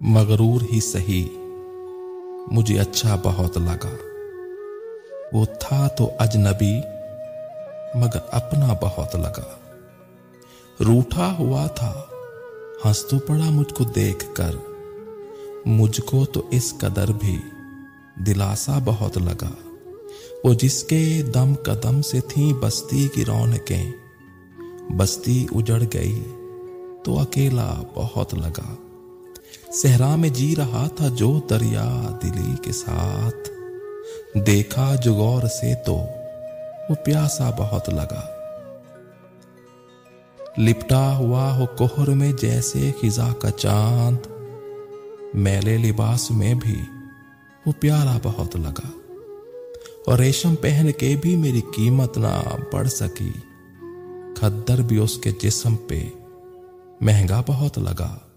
मगरूर ही सही, मुझे अच्छा बहुत लगा। वो था तो अजनबी, मगर अपना बहुत लगा। रूठा हुआ था, हंस तो पड़ा मुझको देखकर। मुझको तो इस कदर भी दिलासा बहुत लगा। वो जिसके दम कदम से थी बस्ती की रौनकें, बस्ती उजड़ गई तो अकेला बहुत लगा। सहरा में जी रहा था जो दरिया दिली के साथ, देखा जो गौर से तो वो प्यासा बहुत लगा। लिपटा हुआ हो कोहर में जैसे खिजा का चांद, मैले लिबास में भी वो प्यारा बहुत लगा। और रेशम पहन के भी मेरी कीमत ना बढ़ सकी, खद्दर भी उसके जिस्म पे महंगा बहुत लगा।